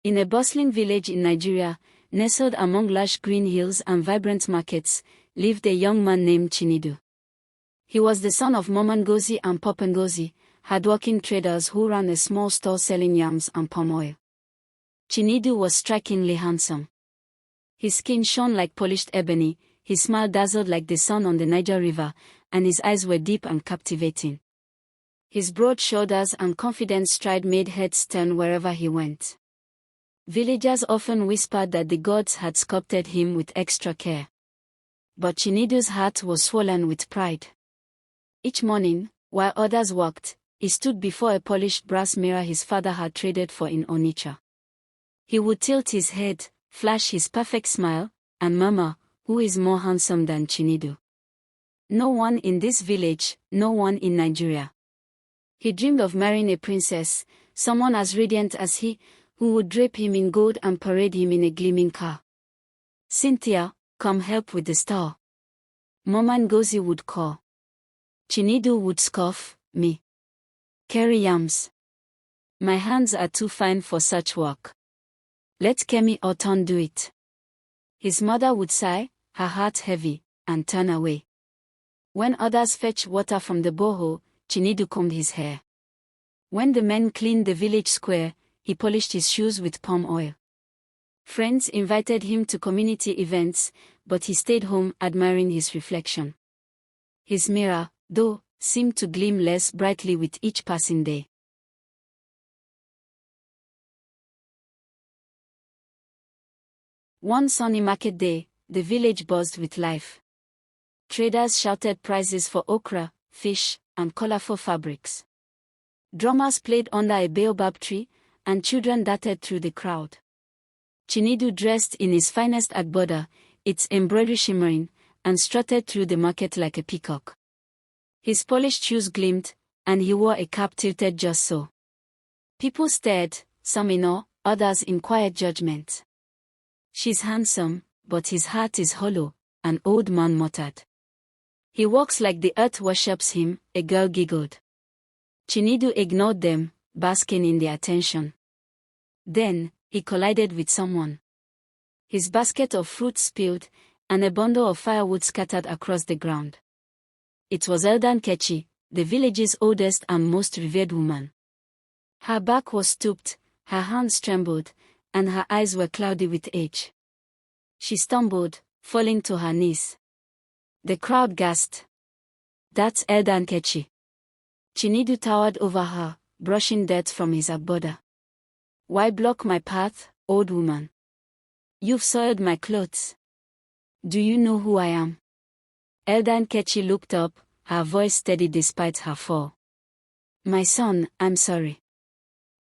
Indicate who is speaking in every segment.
Speaker 1: In a bustling village in Nigeria, nestled among lush green hills and vibrant markets, lived a young man named Chinedu. He was the son of Mama Ngozi and Papa Ngozi, hardworking traders who ran a small store selling yams and palm oil. Chinedu was strikingly handsome. His skin shone like polished ebony, his smile dazzled like the sun on the Niger River, and his eyes were deep and captivating. His broad shoulders and confident stride made heads turn wherever he went. Villagers often whispered that the gods had sculpted him with extra care. But Chinedu's heart was swollen with pride. Each morning, while others worked, he stood before a polished brass mirror his father had traded for in Onitsha. He would tilt his head, flash his perfect smile, and murmur, "Who is more handsome than Chinedu? No one in this village, no one in Nigeria." He dreamed of marrying a princess, someone as radiant as he, who would drape him in gold and parade him in a gleaming car. "Cynthia, come help with the store." Mama Ngozi would call. Chinedu would scoff, "Me? Carry yams? My hands are too fine for such work. Let Kemi or Ton do it." His mother would sigh, her heart heavy, and turn away. When others fetched water from the borehole, Chinedu combed his hair. When the men cleaned the village square, he polished his shoes with palm oil. Friends invited him to community events, but he stayed home admiring his reflection. His mirror, though, seemed to gleam less brightly with each passing day. One sunny market day, the village buzzed with life. Traders shouted prices for okra, fish, and colorful fabrics. Drummers played under a baobab tree, and children darted through the crowd. Chinedu dressed in his finest agbada, its embroidery shimmering, and strutted through the market like a peacock. His polished shoes gleamed, and he wore a cap tilted just so. People stared, some in awe, others in quiet judgment. "She's handsome, but his heart is hollow," an old man muttered. "He walks like the earth worships him," a girl giggled. Chinedu ignored them, basking in their attention. Then, he collided with someone. His basket of fruit spilled, and a bundle of firewood scattered across the ground. It was Elder Nkechi, the village's oldest and most revered woman. Her back was stooped, her hands trembled, and her eyes were cloudy with age. She stumbled, falling to her knees. The crowd gasped. "That's Elder Nkechi." Chinedu towered over her, brushing dirt from his agbada. "Why block my path, old woman? You've soiled my clothes. Do you know who I am?" Elder Nkechi looked up, her voice steady despite her fall. "My son, I'm sorry.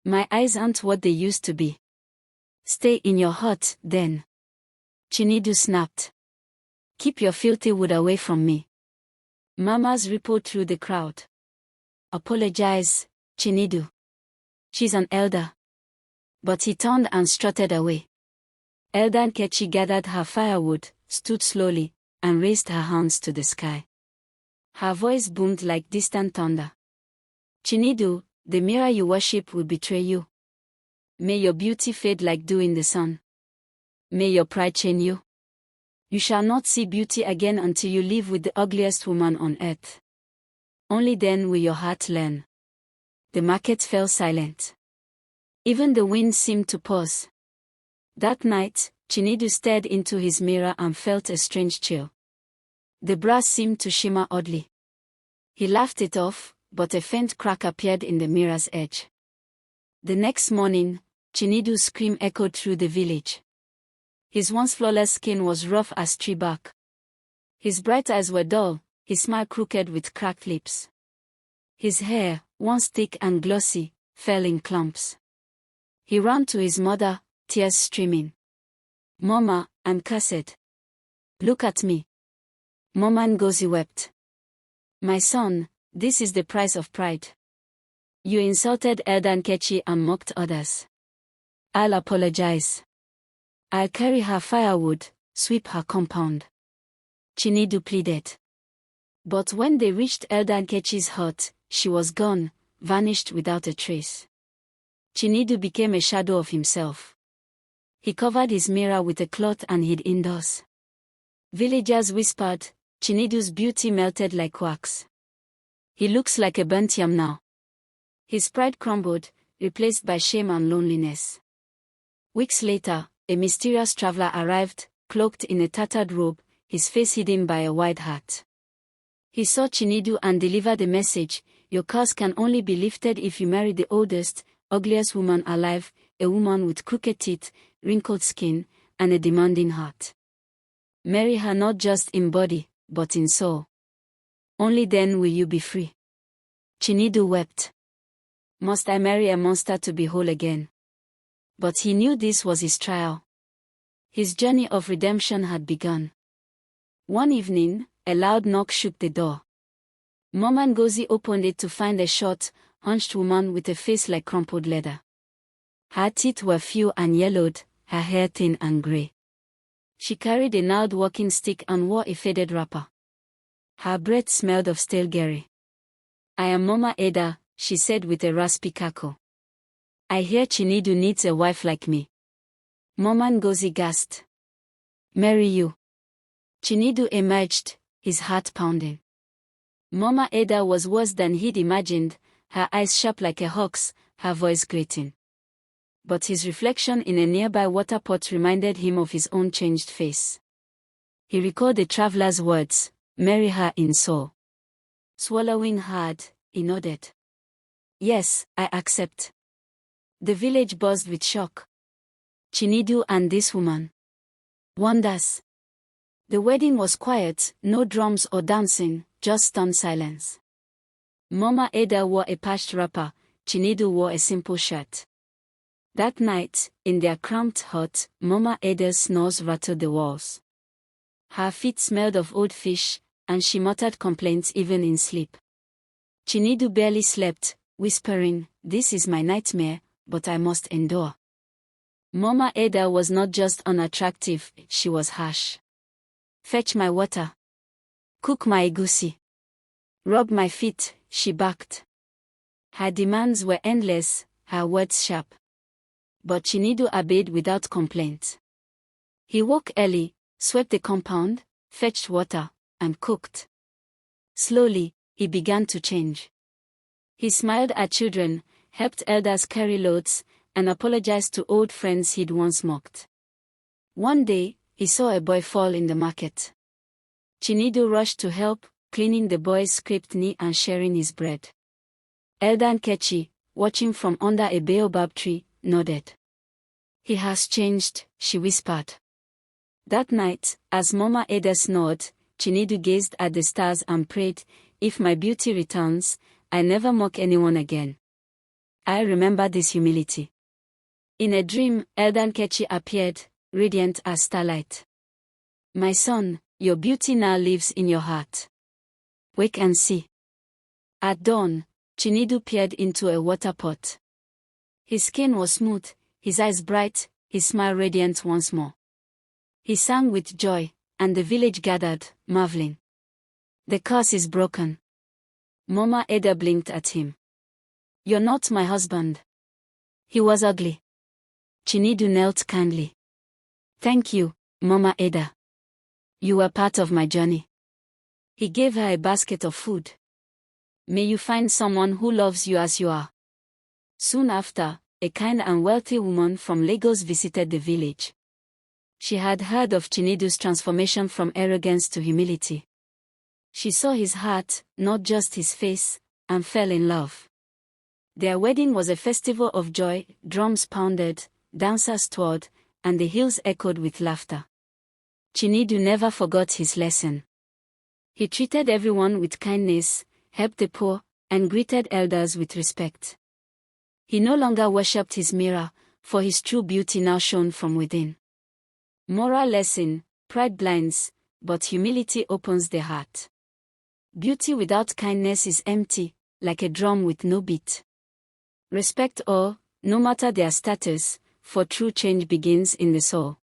Speaker 1: My eyes aren't what they used to be." "Stay in your hut, then." Chinedu snapped. "Keep your filthy wood away from me." Murmurs rippled through the crowd. "Apologize, Chinedu. She's an elder." But he turned and strutted away. Elder Nkechi gathered her firewood, stood slowly, and raised her hands to the sky. Her voice boomed like distant thunder. "Chinedu, the mirror you worship will betray you. May your beauty fade like dew in the sun. May your pride chain you. You shall not see beauty again until you live with the ugliest woman on earth. Only then will your heart learn." The market fell silent. Even the wind seemed to pause. That night, Chinedu stared into his mirror and felt a strange chill. The brass seemed to shimmer oddly. He laughed it off, but a faint crack appeared in the mirror's edge. The next morning, Chinedu's scream echoed through the village. His once flawless skin was rough as tree bark. His bright eyes were dull, his smile crooked with cracked lips. His hair, once thick and glossy, fell in clumps. He ran to his mother, tears streaming. "Mama, I'm cursed. Look at me." Mama Ngozi wept. "My son, this is the price of pride. You insulted Elder Nkechi and mocked others. I'll apologize. I'll carry her firewood, sweep her compound." Chinedu pleaded. But when they reached Elder Nkechi's hut, she was gone, vanished without a trace. Chinedu became a shadow of himself. He covered his mirror with a cloth and hid indoors. Villagers whispered, "Chinedu's beauty melted like wax. He looks like a burnt yam now." His pride crumbled, replaced by shame and loneliness. Weeks later, a mysterious traveler arrived, cloaked in a tattered robe, his face hidden by a wide hat. He saw Chinedu and delivered a message: "Your curse can only be lifted if you marry the oldest, ugliest woman alive, a woman with crooked teeth, wrinkled skin, and a demanding heart. Marry her not just in body, but in soul. Only then will you be free." Chinedu wept. "Must I marry a monster to be whole again?" But he knew this was his trial. His journey of redemption had begun. One evening, a loud knock shook the door. Mama Ngozi opened it to find a short, hunched woman with a face like crumpled leather. Her teeth were few and yellowed, her hair thin and grey. She carried a gnarled walking stick and wore a faded wrapper. Her breath smelled of stale gari. "I am Mama Eda," she said with a raspy cackle. "I hear Chinedu needs a wife like me." Mama Ngozi gasped. "Marry you." Chinedu emerged, his heart pounding. Mama Eda was worse than he'd imagined, her eyes sharp like a hawk's, her voice grating. But his reflection in a nearby water pot reminded him of his own changed face. He recalled the traveler's words, "Marry her in soul." Swallowing hard, he nodded. "Yes, I accept." The village buzzed with shock. Chinedu and this woman. Wonders. The wedding was quiet, no drums or dancing, just stunned silence. Mama Eda wore a patched wrapper, Chinedu wore a simple shirt. That night, in their cramped hut, Mama Eda's snores rattled the walls. Her feet smelled of old fish, and she muttered complaints even in sleep. Chinedu barely slept, whispering, "This is my nightmare, but I must endure." Mama Eda was not just unattractive, she was harsh. "Fetch my water. Cook my egusi. Rub my feet," she barked. Her demands were endless, her words sharp. But Chinedu obeyed without complaint. He woke early, swept the compound, fetched water, and cooked. Slowly, he began to change. He smiled at children, helped elders carry loads, and apologized to old friends he'd once mocked. One day, he saw a boy fall in the market. Chinedu rushed to help, cleaning the boy's scraped knee and sharing his bread. Elder Nkechi, watching from under a baobab tree, nodded. "He has changed," she whispered. That night, as Mama Eda snored, Chinedu gazed at the stars and prayed, "If my beauty returns, I never mock anyone again. I remember this humility." In a dream, Elder Nkechi appeared, radiant as starlight. "My son, your beauty now lives in your heart. Wake and see." At dawn, Chinedu peered into a water pot. His skin was smooth, his eyes bright, his smile radiant once more. He sang with joy, and the village gathered, marveling. "The curse is broken." Mama Eda blinked at him. "You're not my husband." He was ugly. Chinedu knelt kindly. "Thank you, Mama Eda. You were part of my journey." He gave her a basket of food. "May you find someone who loves you as you are." Soon after, a kind and wealthy woman from Lagos visited the village. She had heard of Chinedu's transformation from arrogance to humility. She saw his heart, not just his face, and fell in love. Their wedding was a festival of joy, drums pounded, dancers twirled, and the hills echoed with laughter. Chinedu never forgot his lesson. He treated everyone with kindness, helped the poor, and greeted elders with respect. He no longer worshipped his mirror, for his true beauty now shone from within. Moral lesson: pride blinds, but humility opens the heart. Beauty without kindness is empty, like a drum with no beat. Respect all, no matter their status, for true change begins in the soul.